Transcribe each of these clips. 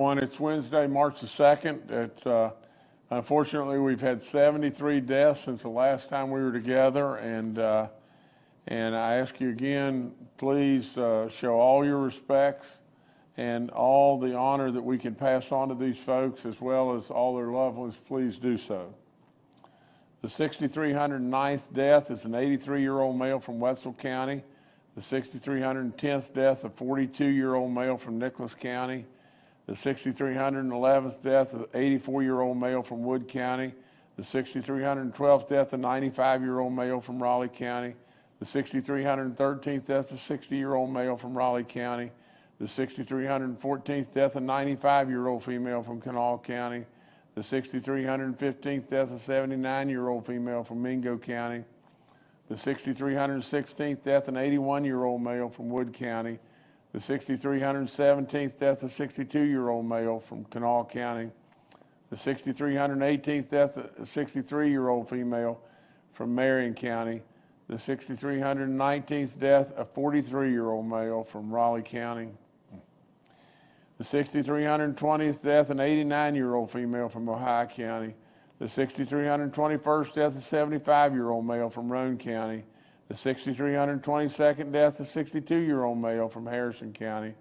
It's Wednesday, March the 2nd. Unfortunately, we've had 73 deaths since the last time we were together, and I ask you again, please show all your respects and all the honor that we can pass on to these folks, as well as all their loved ones. Please do so. The 6,309th death is an 83-year-old male from Wetzel County. The 6,310th death, a 42-year-old male from Nicholas County. The 6,311th death, an 84-year-old male from Wood County. The 6,312th death, a 95-year-old male from Raleigh County. The 6,313th death, a 60-year-old male from Raleigh County. The 6,314th death, a 95-year-old female from Kanawha County. The 6,315th death, a 79-year-old female from Mingo County. The 6,316th death, an 81-year-old male from Wood County. The 6,317th death, a 62-year-old male from Kanawha County. The 6,318th death, a 63-year-old female from Marion County. The 6,319th death, a 43-year-old male from Raleigh County. The 6,320th death, an 89-year-old female from Ohio County. The 6,321st death, a 75-year-old male from Roane County. The 6,322nd death, a 62-year-old male from Harrison County.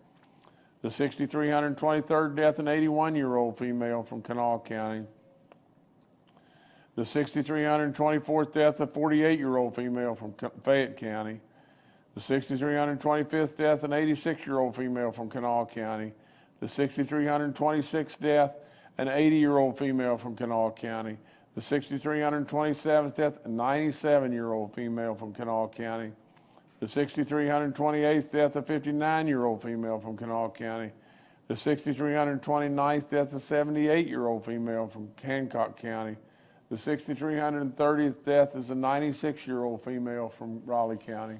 The 6,323rd death, an 81-year-old female from Kanawha County. The 6,324th death, a 48-year-old female from Fayette County. The 6,325th death, an 86-year-old female from Kanawha County. The 6,326th death, an 80-year-old female from Kanawha County. The 6,327th death, a 97-year-old female from Kanawha County. The 6,328th death, a 59-year-old female from Kanawha County. The 6,329th death, a 78-year-old female from Hancock County. The 6,330th death is a 96-year-old female from Raleigh County.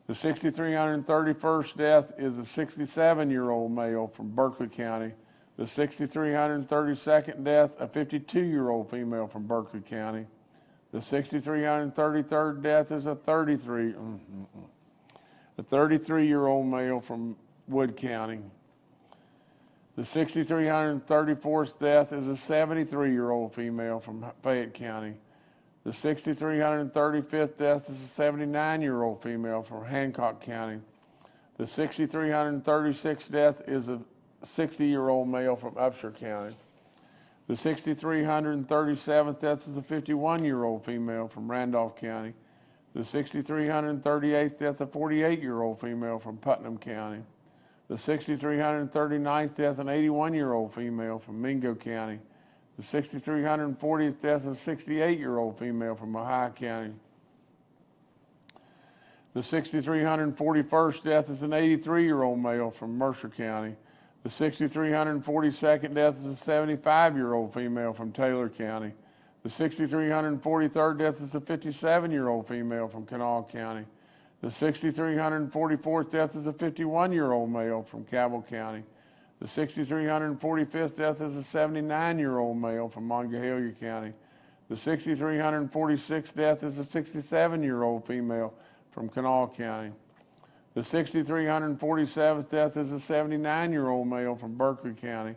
The 6,331st death is a 67-year-old male from Berkeley County. The 6,332nd death, a 52-year-old female from Berkeley County. The 6,333rd death is a 33-year-old male from Wood County. The 6,334th death is a 73-year-old female from Fayette County. The 6,335th death is a 79-year-old female from Hancock County. The 6,336th death is a 60-year-old male from Upshur County. The 6,337th death is a 51-year-old female from Randolph County. The 6,338th death, a 48-year-old female from Putnam County. The 6,339th death, an 81-year-old female from Mingo County. The 6,340th death, a 68-year-old female from Ohio County. The 6,341st death is an 83-year-old male from Mercer County. The 6,342nd death is a 75-year-old female from Taylor County. The 6,343rd death is a 57-year-old female from Kanawha County. The 6,344th death is a 51-year-old male from Cabell County. The 6,345th death is a 79-year-old male from Monongahela County. The 6,346th death is a 67-year-old female from Kanawha County. The 6,347th death is a 79-year-old male from Berkeley County.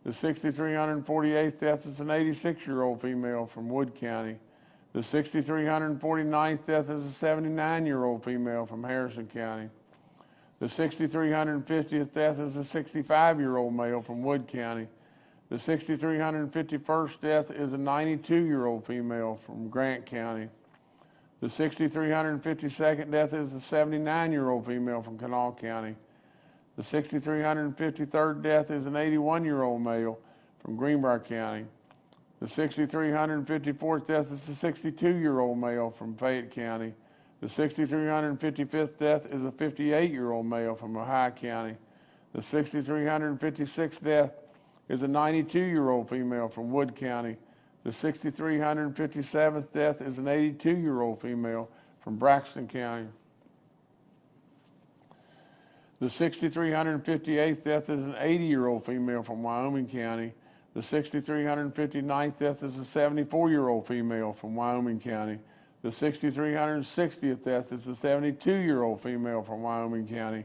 The 6,348th death is an 86-year-old female from Wood County. The 6,349th death is a 79-year-old female from Harrison County. The 6,350th death is a 65-year-old male from Wood County. The 6,351st death is a 92-year-old female from Grant County. The 6,352nd death is a 79-year-old female from Kanawha County. The 6,353rd death is an 81-year-old male from Greenbrier County. The 6,354th death is a 62-year-old male from Fayette County. The 6,355th death is a 58-year-old male from Ohio County. The 6,356th death is a 92-year-old female from Wood County. The 6,357th death is an 82-year-old female from Braxton County. The 6,358th death is an 80-year-old female from Wyoming County. The 6,359th death is a 74-year-old female from Wyoming County. The 6,360th death is a 72-year-old female from Wyoming County.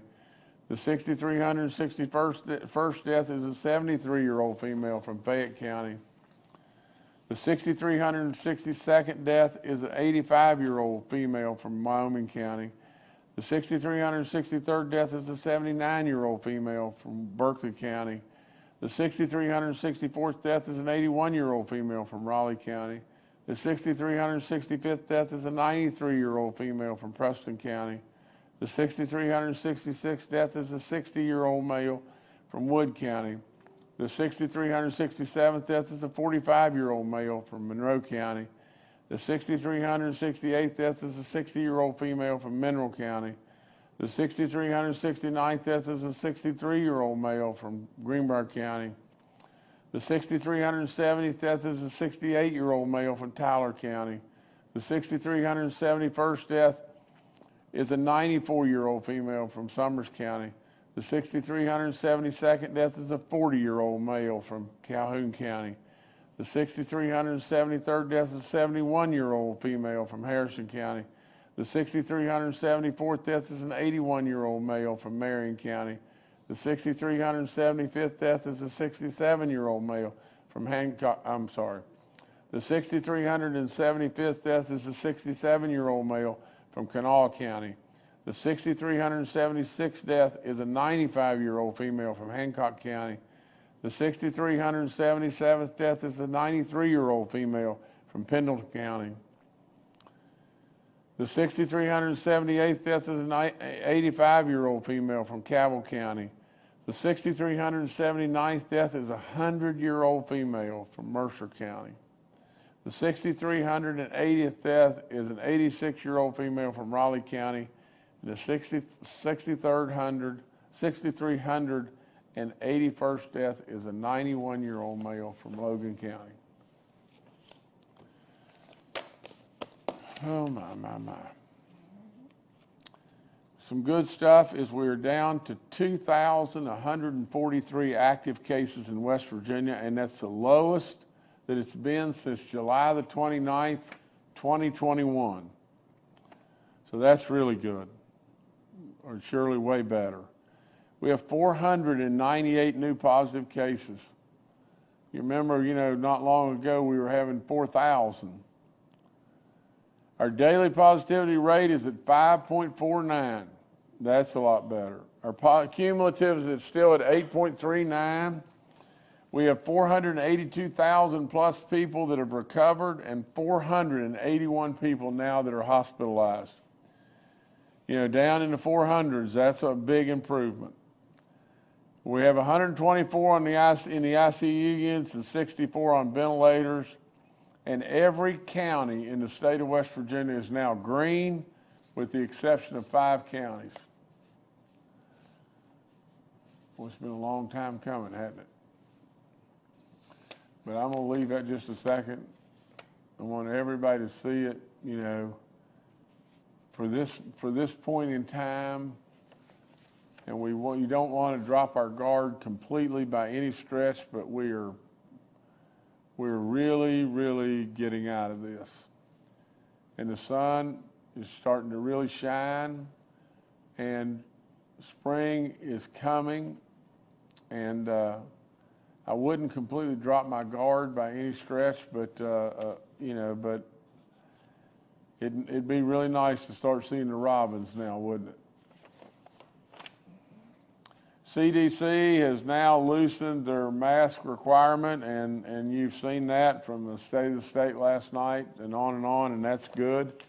The The 6,361st death is a 73-year-old female from Fayette County. The 6,362nd death is an 85-year-old female from Wyoming County. The 6,363rd death is a 79-year-old female from Berkeley County. The 6,364th death is an 81-year-old female from Raleigh County. The 6,365th death is a 93-year-old female from Preston County. The 6,366th death is a 60-year-old male from Wood County. The 6,367th death is a 45-year-old male from Monroe County. The 6,368th death is a 60-year-old female from Mineral County. The 6,369th death is a 63-year-old male from Greenbrier County. The 6,370th death is a 68-year-old male from Tyler County. The 6,371st death is a 94-year-old female from Summers County. The 6,372nd death is a 40-year-old male from Calhoun County. The 6,373rd death is a 71-year-old female from Harrison County. The 6,374th death is an 81-year-old male from Marion County. The 6,375th death is a 67-year-old male from Hancock. The 6,375th death is a 67-year-old male from Kanawha County. The 6,376th death is a 95-year-old female from Hancock County. The 6,377th death is a 93-year-old female from Pendleton County. The 6,378th death is an 85-year-old female from Cabell County. The 6,379th death is a 100-year-old female from Mercer County. The 6,380th death is an 86-year-old female from Raleigh County. And the 6,381st death is a 91-year-old male from Logan County. Oh, my. Some good stuff is we're down to 2,143 active cases in West Virginia, and that's the lowest that it's been since July the 29th, 2021. So that's really good, or surely way better. We have 498 new positive cases. You remember, not long ago we were having 4,000. Our daily positivity rate is at 5.49. That's a lot better. Our cumulative is still at 8.39. We have 482,000 plus people that have recovered and 481 people now that are hospitalized. Down in the 400s, that's a big improvement. We have 124 in the ICU units and 64 on ventilators. And every county in the state of West Virginia is now green, with the exception of 5 counties. Well, it's been a long time coming, hasn't it? But I'm going to leave that just a second. I want everybody to see it, for this point in time. And you don't want to drop our guard completely by any stretch, but we're really, really getting out of this. And the sun is starting to really shine, and spring is coming, and I wouldn't completely drop my guard by any stretch, but but it'd be really nice to start seeing the robins now, wouldn't it? CDC has now loosened their mask requirement, and you've seen that from the State of the State last night and on, and that's good.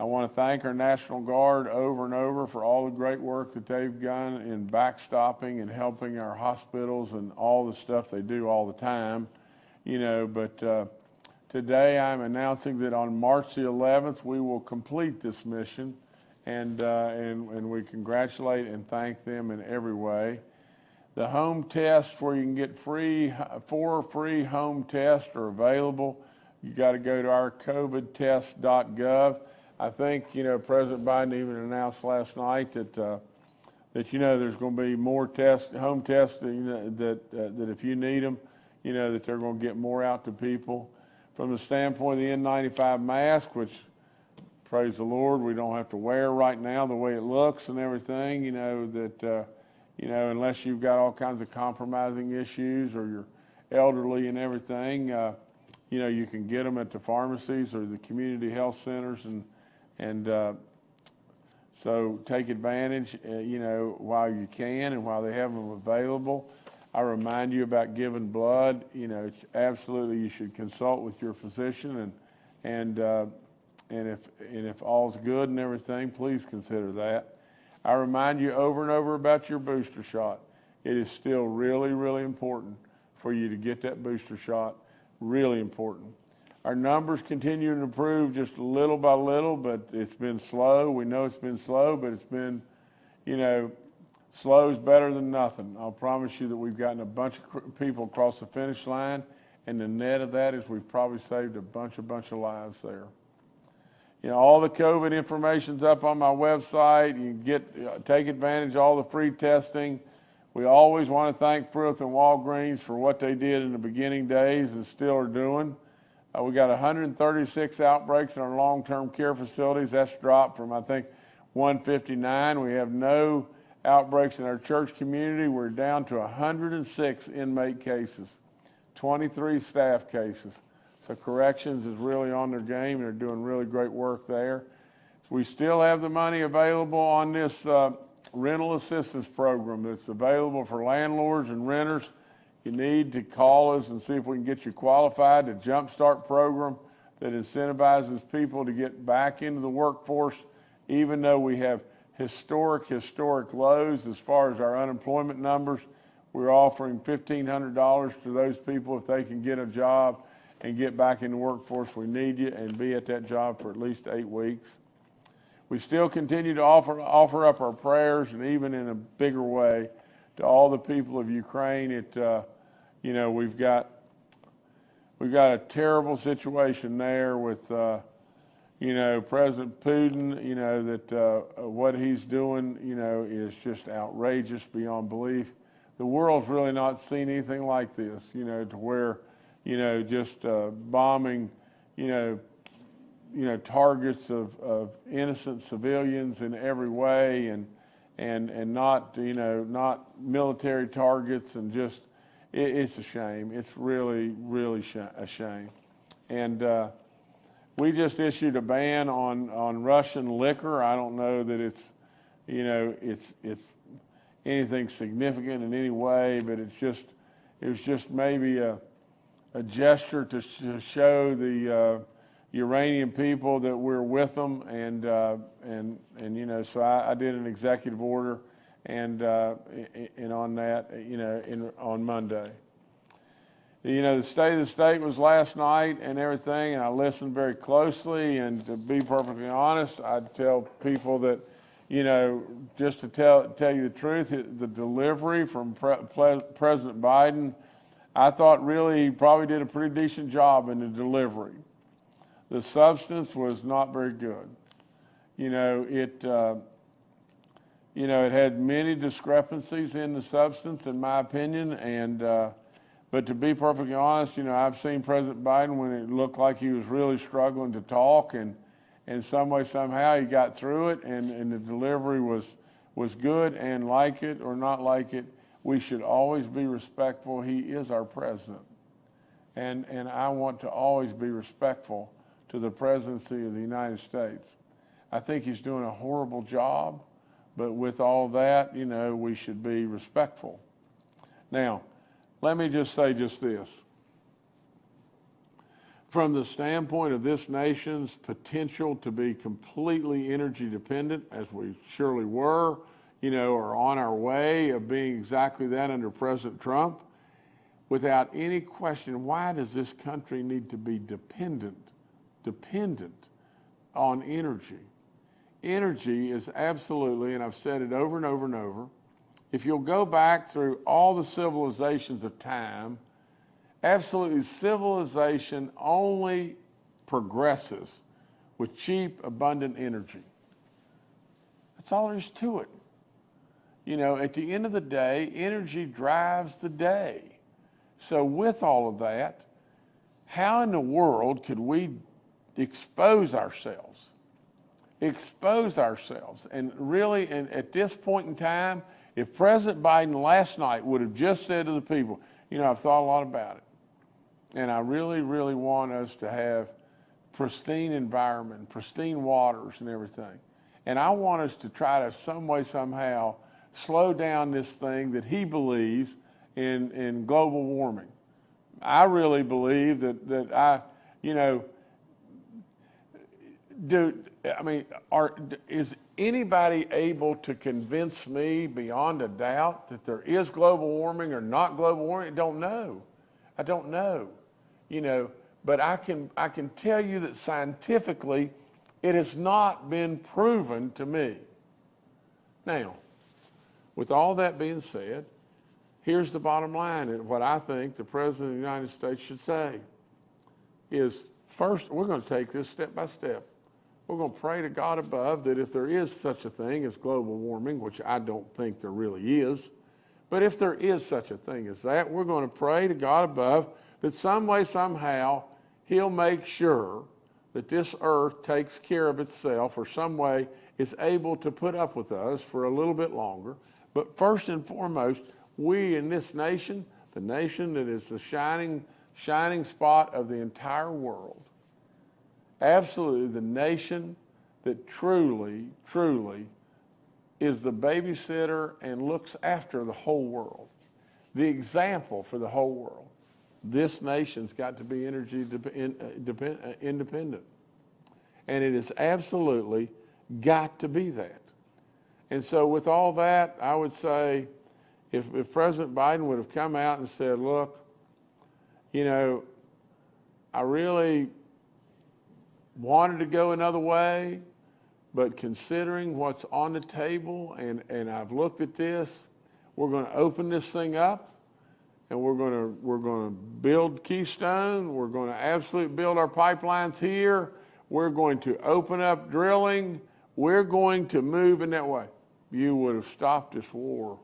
I want to thank our National Guard over and over for all the great work that they've done in backstopping and helping our hospitals and all the stuff they do all the time, but today I'm announcing that on March the 11th, we will complete this mission. And we congratulate and thank them in every way. The home tests where you can get 4 free home tests are available. You got to go to our covidtest.gov. I think, President Biden even announced last night that there's going to be more home tests, that if you need them, that they're going to get more out to people. From the standpoint of the N95 mask, which, praise the Lord, we don't have to wear right now the way it looks and everything, that unless you've got all kinds of compromising issues or you're elderly and everything, you can get them at the pharmacies or the community health centers, and so take advantage, while you can and while they have them available. I remind you about giving blood. Absolutely, you should consult with your physician, and if all's good and everything, please consider that. I remind you over and over about your booster shot. It is still really, really important for you to get that booster shot. Really important. Our numbers continue to improve just little by little, but it's been slow. We know it's been slow, but it's been, slow is better than nothing. I'll promise you that we've gotten a bunch of people across the finish line, and the net of that is we've probably saved a bunch of lives there. All the COVID information's up on my website. You can take advantage of all the free testing. We always want to thank Frith and Walgreens for what they did in the beginning days and still are doing. We got 136 outbreaks in our long-term care facilities. That's dropped from, I think, 159. We have no outbreaks in our church community. We're down to 106 inmate cases, 23 staff cases. So corrections is really on their game. They're doing really great work there. We still have the money available on this rental assistance program that's available for landlords and renters. You need to call us and see if we can get you qualified. The Jumpstart program that incentivizes people to get back into the workforce, even though we have historic lows as far as our unemployment numbers. We're offering $1,500 to those people if they can get a job and get back in the workforce. We need you and be at that job for at least 8 weeks. We still continue to offer up our prayers, and even in a bigger way, to all the people of Ukraine. We've got a terrible situation there with President Putin. That what he's doing is just outrageous beyond belief. The world's really not seen anything like this. To where just bombing targets of innocent civilians in every way, and not military targets, and just it's a shame. It's really a shame. And we just issued a ban on Russian liquor. I don't know that it's anything significant in any way, but it was just maybe a gesture to show the Iranian people that we're with them, and so I did an executive order and on that on Monday. The state of the state was last night and everything, and I listened very closely. And to be perfectly honest, I'd tell people that just to tell you the truth, the delivery from President Biden, I thought really he probably did a pretty decent job in the delivery. The substance was not very good. It had many discrepancies in the substance, in my opinion. But to be perfectly honest, I've seen President Biden when it looked like he was really struggling to talk, and in some way, somehow, he got through it, and the delivery was good. And like it or not like it, we should always be respectful. He is our president, and I want to always be respectful to the presidency of the United States. I think he's doing a horrible job, but with all that, we should be respectful. Now, let me just say just this. From the standpoint of this nation's potential to be completely energy dependent, as we surely were, or on our way of being exactly that under President Trump, without any question, why does this country need to be dependent on energy? Energy is absolutely, and I've said it over and over and over, if you'll go back through all the civilizations of time, absolutely civilization only progresses with cheap, abundant energy. That's all there is to it. At the end of the day, energy drives the day. So with all of that, how in the world could we expose ourselves? And really, and at this point in time, If President Biden last night would have just said to the people, you know, I've thought a lot about it, and I really, really want us to have pristine environment, pristine waters and everything. And I want us to try to some way, somehow, slow down this thing that he believes in global warming. I really believe that is anybody able to convince me beyond a doubt that there is global warming or not global warming? I don't know, but I can tell you that scientifically it has not been proven to me. Now, with all that being said, here's the bottom line, and what I think the President of the United States should say is, first, we're going to take this step by step. We're going to pray to God above that if there is such a thing as global warming, which I don't think there really is, but if there is such a thing as that, we're going to pray to God above that some way, somehow, he'll make sure that this earth takes care of itself, or some way is able to put up with us for a little bit longer. But first and foremost, we in this nation, the nation that is the shining spot of the entire world, absolutely the nation that truly is the babysitter and looks after the whole world, the example for the whole world. This nation's got to be energy independent, and it is absolutely got to be that. And so with all that, I would say, if President Biden would have come out and said, look, I really wanted to go another way, but considering what's on the table, and I've looked at this, we're going to open this thing up, and we're going to build Keystone. We're going to absolutely build our pipelines here. We're going to open up drilling. We're going to move in that way. You would have stopped this war.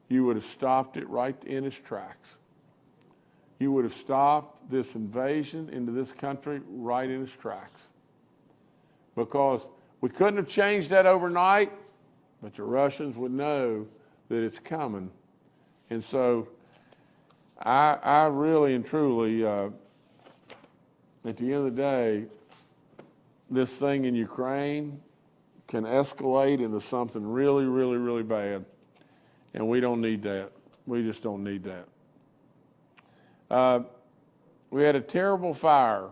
You would have stopped it right in its tracks. You would have stopped this invasion into this country right in its tracks. Because we couldn't have changed that overnight, but the Russians would know that it's coming. And so I really and truly, at the end of the day, this thing in Ukraine can escalate into something really, really, really bad. And we don't need that. We just don't need that. We had a terrible fire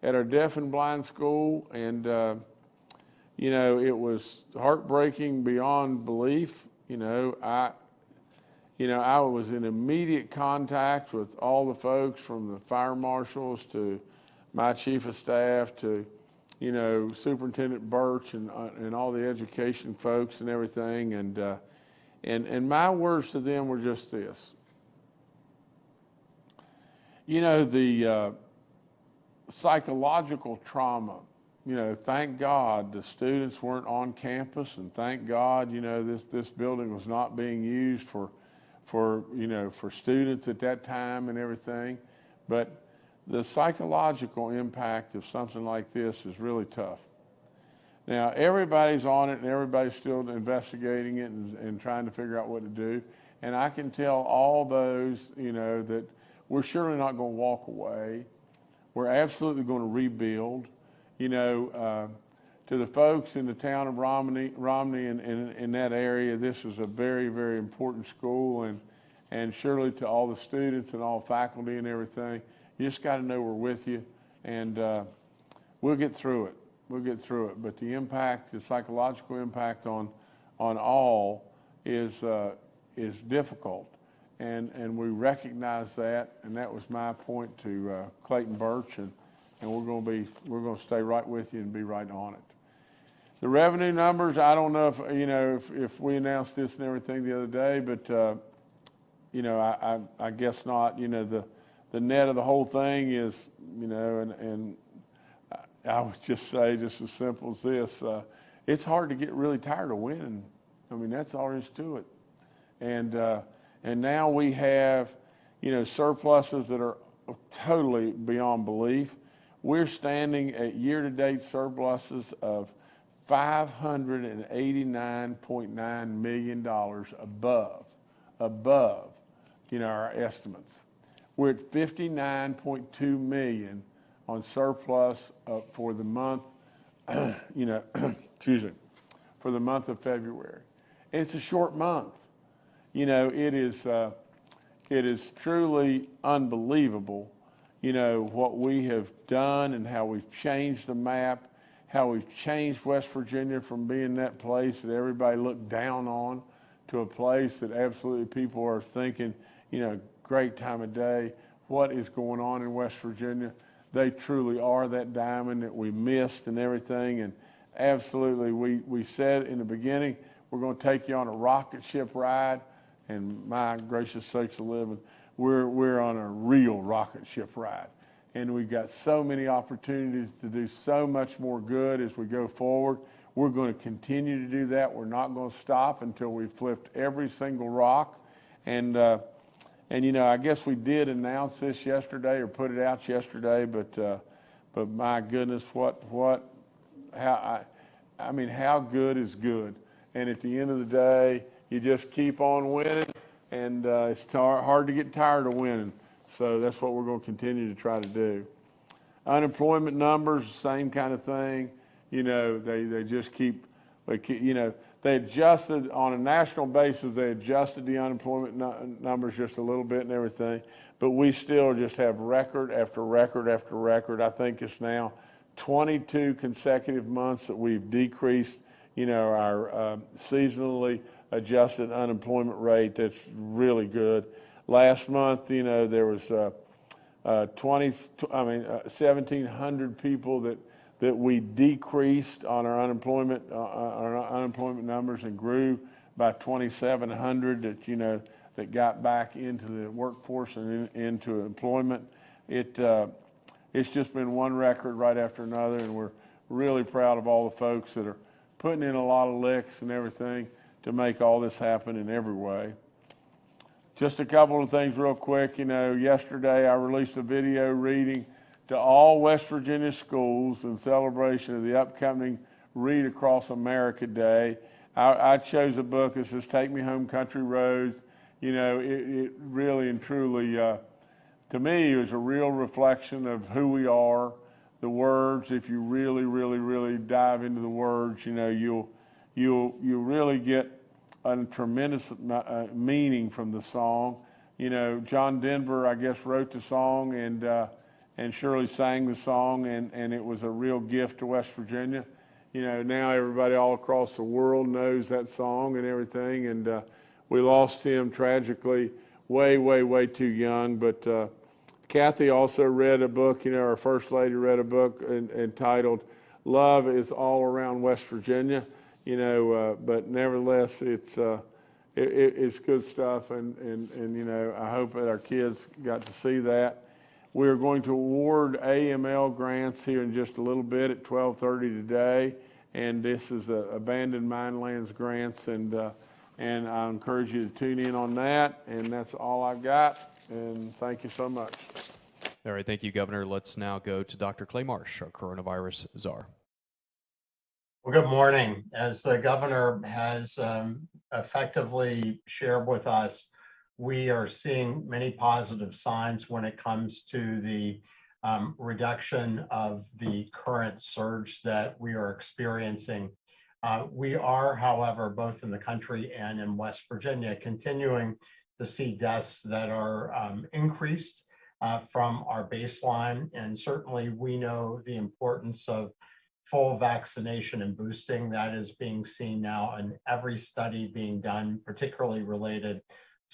at our deaf and blind school, and it was heartbreaking beyond belief. I was in immediate contact with all the folks, from the fire marshals to my chief of staff to Superintendent Birch and all the education folks and everything, and my words to them were just this. The psychological trauma, thank God the students weren't on campus, and thank God, this building was not being used for students at that time and everything. But the psychological impact of something like this is really tough. Now, everybody's on it, and everybody's still investigating it and trying to figure out what to do. And I can tell all those, that we're surely not going to walk away. We're absolutely going to rebuild. To the folks in the town of Romney in that area, this is a very, very important school, and surely to all the students and all faculty and everything, you just got to know we're with you, and we'll get through it. We'll get through it. But the impact, the psychological impact on all is difficult, and we recognize that, and that was my point to Clayton Birch, and we're going to stay right with you and be right on it. The revenue numbers, I don't know if we announced this and everything the other day, but I guess not. The net of the whole thing is, and I would just say, just as simple as this, it's hard to get really tired of winning. I mean, that's all there is to it. And now we have, surpluses that are totally beyond belief. We're standing at year-to-date surpluses of $589.9 million above, our estimates. We're at 59.2 million on surplus for the month, excuse me, for the month of February. And it's a short month. It is truly unbelievable, what we have done and how we've changed the map, how we've changed West Virginia from being that place that everybody looked down on to a place that absolutely people are thinking, great time of day. What is going on in West Virginia? They truly are that diamond that we missed and everything. And absolutely, we said in the beginning, we're going to take you on a rocket ship ride. And my gracious sakes of living, we're on a real rocket ship ride. And we've got so many opportunities to do so much more good as we go forward. We're going to continue to do that. We're not going to stop until we've flipped every single rock. And I guess we did announce this yesterday or put it out yesterday, but my goodness, how good is good? And at the end of the day, you just keep on winning, and it's hard to get tired of winning. So that's what we're going to continue to try to do. Unemployment numbers, same kind of thing. They just keep, they adjusted on a national basis. They adjusted the unemployment numbers just a little bit and everything, but we still just have record after record after record. I think it's now 22 consecutive months that we've decreased, our seasonally adjusted unemployment rate. That's really good. Last month, there was 1,700 people that we decreased on our unemployment numbers and grew by 2,700 that got back into the workforce and into employment. It's just been one record right after another, and we're really proud of all the folks that are putting in a lot of licks and everything to make all this happen in every way. Just a couple of things real quick. Yesterday I released a video reading to all West Virginia schools in celebration of the upcoming Read Across America Day. I chose a book that says Take Me Home Country Roads. It really and truly, to me, it was a real reflection of who we are. The words, if you really, really, really dive into the words, you'll really get a tremendous meaning from the song. John Denver, I guess, wrote the song and Shirley sang the song, and it was a real gift to West Virginia. Now everybody all across the world knows that song and everything, and we lost him tragically way, way, way too young. But Kathy also read a book, our First Lady read a book entitled Love is All Around West Virginia. But nevertheless, it's good stuff, and I hope that our kids got to see that. We're going to award AML grants here in just a little bit at 12:30 today, and this is Abandoned Minelands grants, and I encourage you to tune in on that, and that's all I've got, and thank you so much. All right, thank you, Governor. Let's now go to Dr. Clay Marsh, our coronavirus czar. Well, good morning. As the governor has effectively shared with us, we are seeing many positive signs when it comes to the reduction of the current surge that we are experiencing. We are, however, both in the country and in West Virginia, continuing to see deaths that are increased from our baseline. And certainly we know the importance of full vaccination and boosting that is being seen now in every study being done, particularly related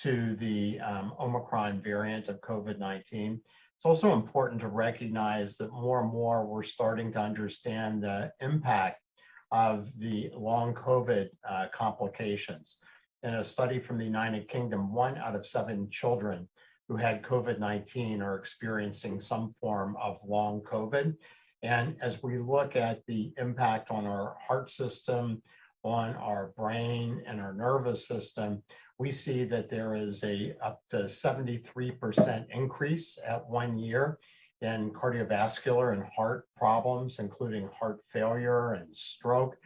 to the Omicron variant of COVID-19. It's also important to recognize that more and more we're starting to understand the impact of the long COVID complications. In a study from the United Kingdom, 1 out of 7 children who had COVID-19 are experiencing some form of long COVID. And as we look at the impact on our heart system, on our brain and our nervous system, we see that there is a up to 73% increase at 1 year in cardiovascular and heart problems, including heart failure and stroke.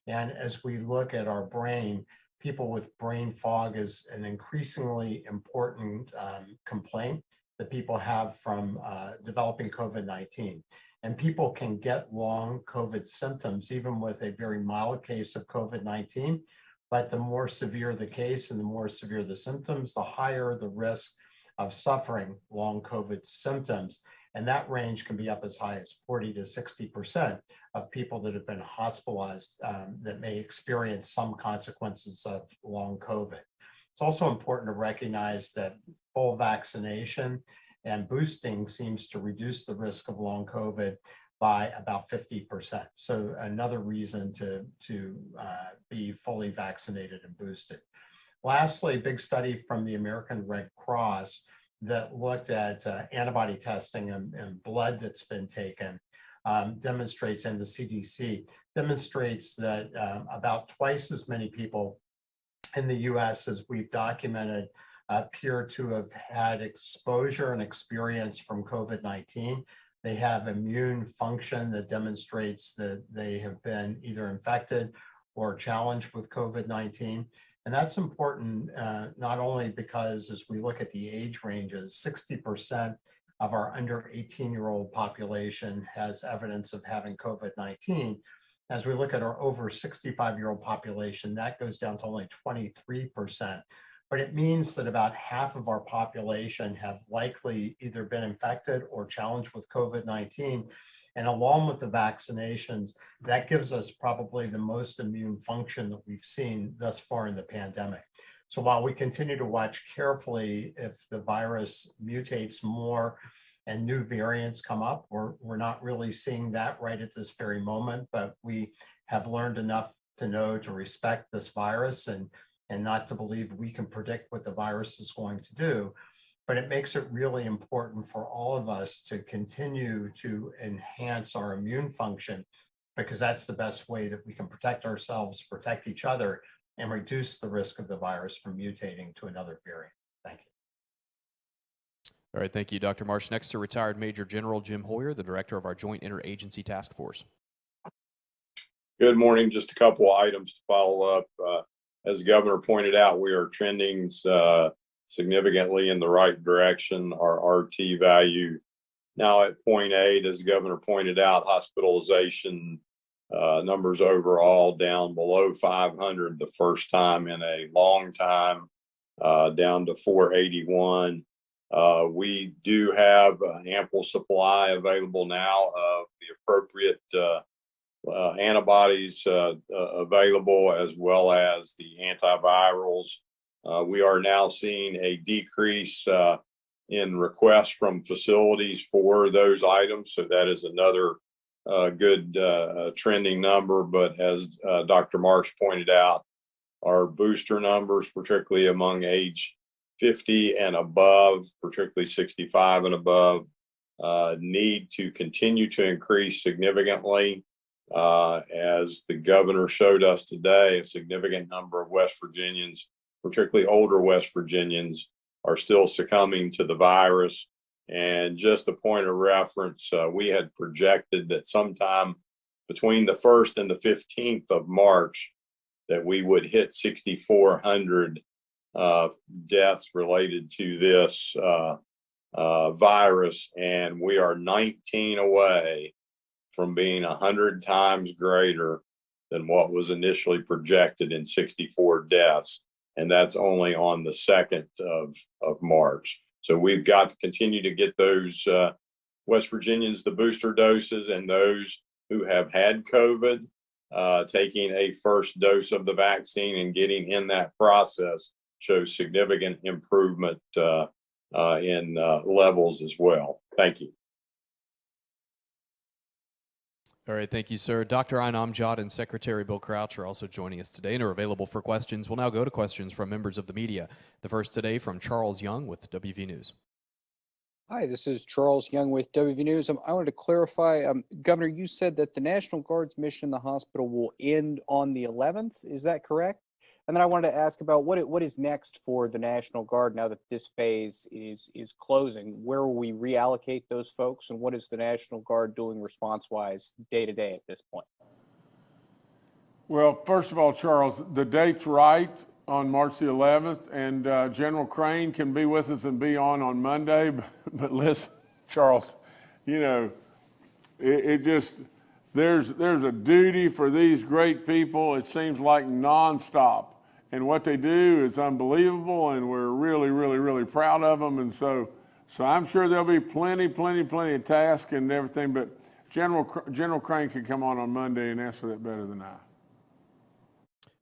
And as we look at our brain, people with brain fog is an increasingly important complaint that people have from developing COVID-19. And people can get long COVID symptoms, even with a very mild case of COVID-19. But the more severe the case and the more severe the symptoms, the higher the risk of suffering long COVID symptoms. And that range can be up as high as 40 to 60% of people that have been hospitalized that may experience some consequences of long COVID. It's also important to recognize that full vaccination and boosting seems to reduce the risk of long COVID by about 50%. So another reason to be fully vaccinated and boosted. Lastly, a big study from the American Red Cross that looked at antibody testing and blood that's been taken demonstrates, and the CDC demonstrates that about twice as many people in the US as we've documented appear to have had exposure and experience from COVID-19. They have immune function that demonstrates that they have been either infected or challenged with COVID-19. And that's important not only because as we look at the age ranges, 60% of our under 18-year-old population has evidence of having COVID-19. As we look at our over 65-year-old population, that goes down to only 23%. But it means that about half of our population have likely either been infected or challenged with COVID-19. And along with the vaccinations, that gives us probably the most immune function that we've seen thus far in the pandemic. So while we continue to watch carefully if the virus mutates more and new variants come up, we're not really seeing that right at this very moment, but we have learned enough to know to respect this virus and not to believe we can predict what the virus is going to do. But it makes it really important for all of us to continue to enhance our immune function, because that's the best way that we can protect ourselves, protect each other, and reduce the risk of the virus from mutating to another variant. Thank you. All right, thank you, Dr. Marsh. Next to retired Major General Jim Hoyer, the director of our Joint Interagency Task Force. Good morning. Just a couple of items to follow up. As the governor pointed out, we are trending significantly in the right direction. Our RT value now at 0.8, as the governor pointed out, hospitalization numbers overall down below 500 the first time in a long time, down to 481. We do have ample supply available now of the appropriate antibodies available, as well as the antivirals. We are now seeing a decrease in requests from facilities for those items. So that is another good trending number. But as Dr. Marsh pointed out, our booster numbers, particularly among age 50 and above, particularly 65 and above, need to continue to increase significantly. As the governor showed us today, a significant number of West Virginians, particularly older West Virginians, are still succumbing to the virus. And just a point of reference, we had projected that sometime between the 1st and the 15th of March that we would hit 6,400 deaths related to this virus, and we are 19 away from being 100 times greater than what was initially projected in 64 deaths. And that's only on the 2nd of March. So we've got to continue to get those West Virginians the booster doses, and those who have had COVID taking a first dose of the vaccine and getting in that process shows significant improvement in levels as well. Thank you. All right, thank you, sir. Dr. Ayn Amjad and Secretary Bill Crouch are also joining us today and are available for questions. We'll now go to questions from members of the media. The first today from Charles Young with WV News. Hi, this is Charles Young with WV News. I wanted to clarify, Governor, you said that the National Guard's mission in the hospital will end on the 11th. Is that correct? And then I wanted to ask about what is next for the National Guard now that this phase is closing. Where will we reallocate those folks, and what is the National Guard doing response-wise day to day at this point? Well, first of all, Charles, the date's right on March the 11th, and General Crane can be with us and be on Monday. But listen, Charles, you know, it just, there's a duty for these great people. It seems like nonstop. And what they do is unbelievable, and we're really, really, really proud of them. And so I'm sure there'll be plenty of tasks and everything, but General Crane can come on Monday and answer that better than I.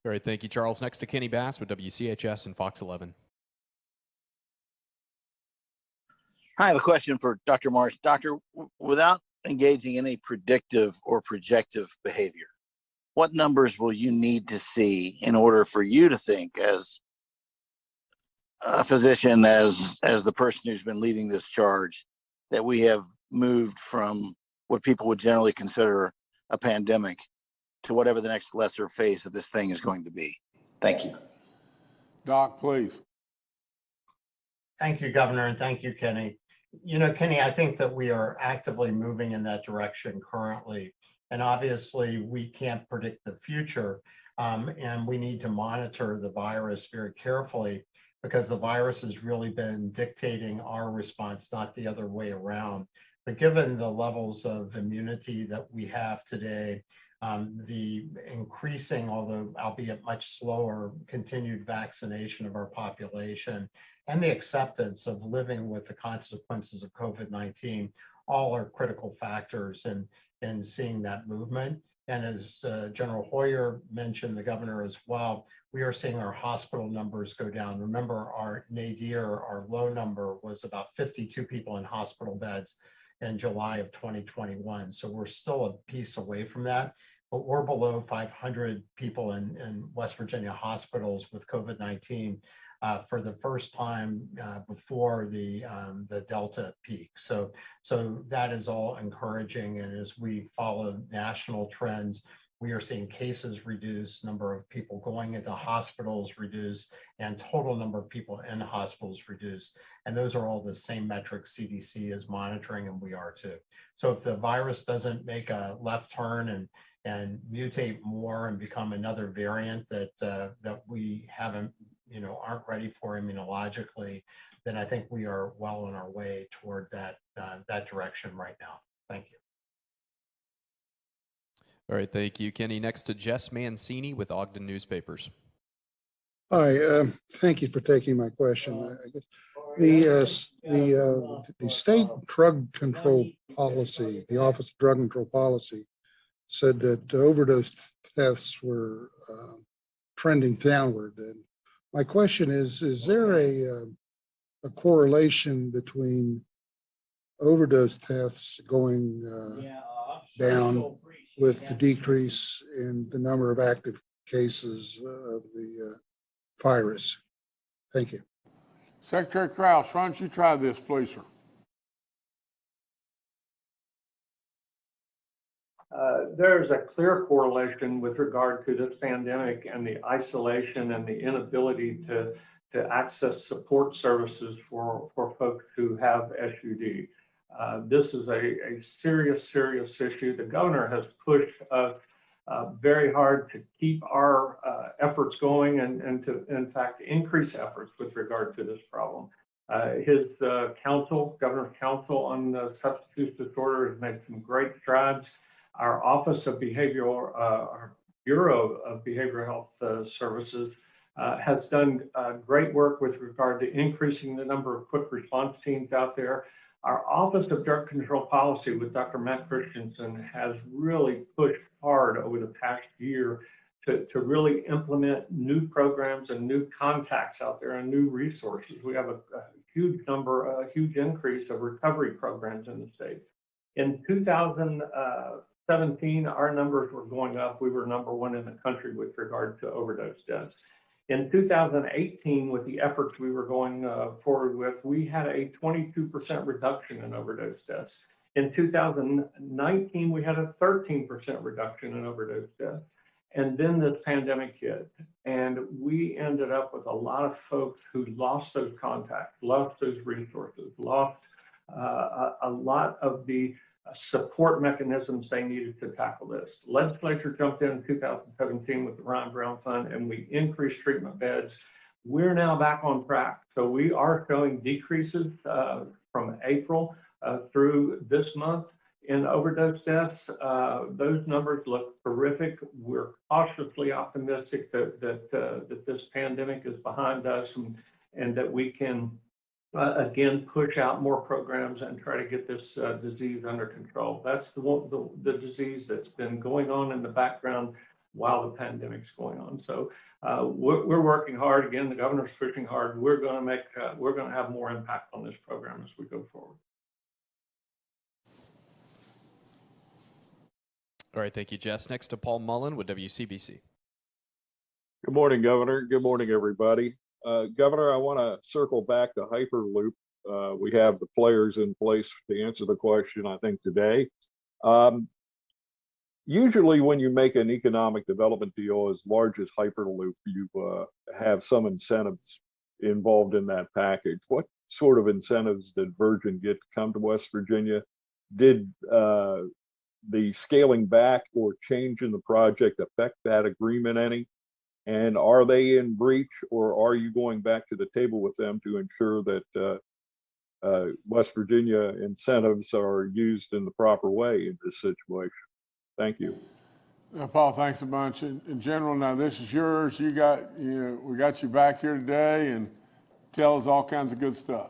All right, thank you, Charles. Next to Kenny Bass with WCHS and Fox 11. I have a question for Dr. Marsh. Doctor, without engaging any predictive or projective behavior, what numbers will you need to see in order for you to think, as a physician, as the person who's been leading this charge, that we have moved from what people would generally consider a pandemic to whatever the next lesser phase of this thing is going to be? Thank you. Doc, please. Thank you, Governor, and thank you, Kenny. You know, Kenny, I think that we are actively moving in that direction currently. And obviously, we can't predict the future, and we need to monitor the virus very carefully, because the virus has really been dictating our response, not the other way around. But given the levels of immunity that we have today, the increasing, although albeit much slower, continued vaccination of our population, and the acceptance of living with the consequences of COVID-19, all are critical factors in seeing that movement. And as General Hoyer mentioned, the governor as well, we are seeing our hospital numbers go down. Remember, our nadir, our low number, was about 52 people in hospital beds in July of 2021. So we're still a piece away from that, but we're below 500 people in West Virginia hospitals with COVID-19 for the first time before the Delta peak. So that is all encouraging. And as we follow national trends, we are seeing cases reduce, number of people going into hospitals reduce, and total number of people in hospitals reduce. And those are all the same metrics CDC is monitoring, and we are too. So if the virus doesn't make a left turn and mutate more and become another variant that we haven't, aren't ready for immunologically, then I think we are well on our way toward that direction right now. Thank you. All right, thank you, Kenny. Next to Jess Mancini with Ogden Newspapers. Hi, thank you for taking my question. The state drug control policy, the Office of Drug Control Policy, said that overdose tests were trending downward. And my question is there a correlation between overdose tests going down with the decrease in the number of active cases of the virus? Thank you. Secretary Kraus, why don't you try this, please, sir? There's a clear correlation with regard to this pandemic and the isolation and the inability to access support services for folks who have SUD. This is a serious issue. The governor has pushed us very hard to keep our efforts going and to, in fact, increase efforts with regard to this problem. His governor's council on substance disorder has made some great strides. Our Office of our Bureau of Behavioral Health Services has done great work with regard to increasing the number of quick response teams out there. Our Office of Drug Control Policy with Dr. Matt Christensen has really pushed hard over the past year to really implement new programs and new contacts out there and new resources. We have a huge increase of recovery programs in the state. In 2017, our numbers were going up. We were #1 in the country with regard to overdose deaths. In 2018, with the efforts we were going forward with, we had a 22% reduction in overdose deaths. In 2019, we had a 13% reduction in overdose deaths. And then this pandemic hit, and we ended up with a lot of folks who lost those contacts, lost those resources, lost a lot of the support mechanisms they needed to tackle this. Legislature jumped in 2017 with the Ryan Brown Fund, and we increased treatment beds. We're now back on track. So we are showing decreases from April through this month in overdose deaths. Those numbers look terrific. We're cautiously optimistic that this pandemic is behind us, and that we can again push out more programs and try to get this disease under control. That's the disease that's been going on in the background while the pandemic's going on. So we're working hard. Again, the governor's pushing hard. We're going to have more impact on this program as we go forward. All right, thank you, Jess. Next to Paul Mullen with WCBC. Good morning, Governor. Good morning, everybody. Governor, I want to circle back to Hyperloop. We have the players in place to answer the question, I think, today. Usually when you make an economic development deal as large as Hyperloop, you have some incentives involved in that package. What sort of incentives did Virgin get to come to West Virginia? Did the scaling back or change in the project affect that agreement any? And are they in breach, or are you going back to the table with them to ensure that West Virginia incentives are used in the proper way in this situation? Thank you. Paul, thanks a bunch. In general, now this is yours. We got you back here today, and tell us all kinds of good stuff.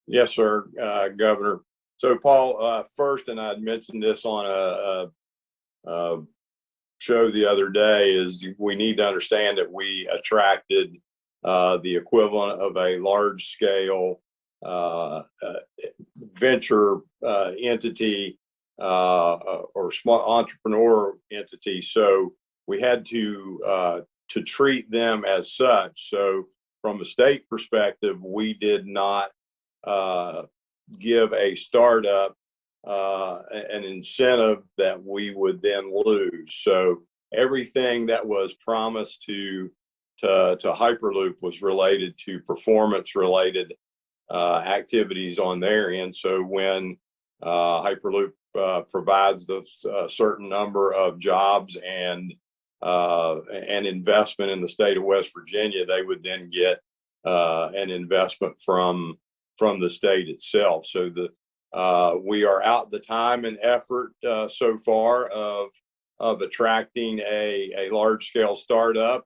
Yes, sir, Governor. So, Paul, first, and I'd mentioned this on a show the other day, is we need to understand that we attracted the equivalent of a large-scale venture entity or small entrepreneur entity. So we had to treat them as such. So from a state perspective, we did not give a startup an incentive that we would then lose. So everything that was promised to Hyperloop was related to performance-related activities on their end. So when Hyperloop provides a certain number of jobs and investment in the state of West Virginia, they would then get an investment from the state itself. So we are out the time and effort so far of attracting a large-scale startup.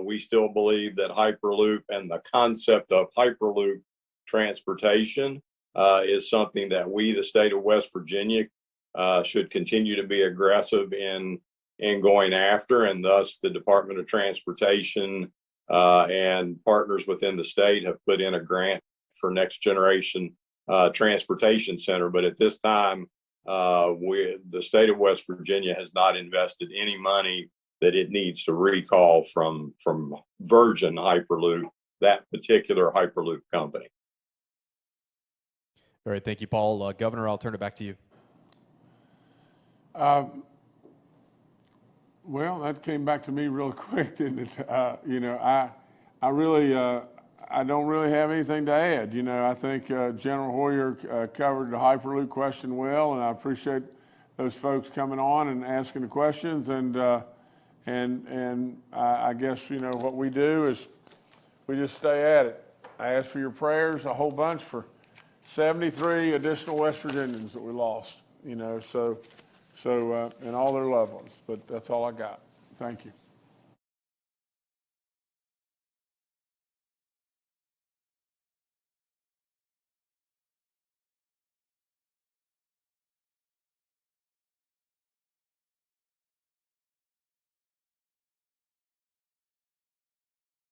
We still believe that Hyperloop and the concept of Hyperloop transportation is something that we, the state of West Virginia, should continue to be aggressive in going after, and thus the Department of Transportation and partners within the state have put in a grant for Next Generation Transportation Center. But at this time, the state of West Virginia has not invested any money that it needs to recall from Virgin Hyperloop, that particular Hyperloop company. All right, thank you, Paul. Governor, I'll turn it back to you. Well, that came back to me real quick, didn't it? I really, I don't really have anything to add. I think General Hoyer covered the Hyperloop question well, and I appreciate those folks coming on and asking the questions. And I guess, what we do is we just stay at it. I ask for your prayers, a whole bunch, for 73 additional West Virginians that we lost, and all their loved ones. But that's all I got. Thank you.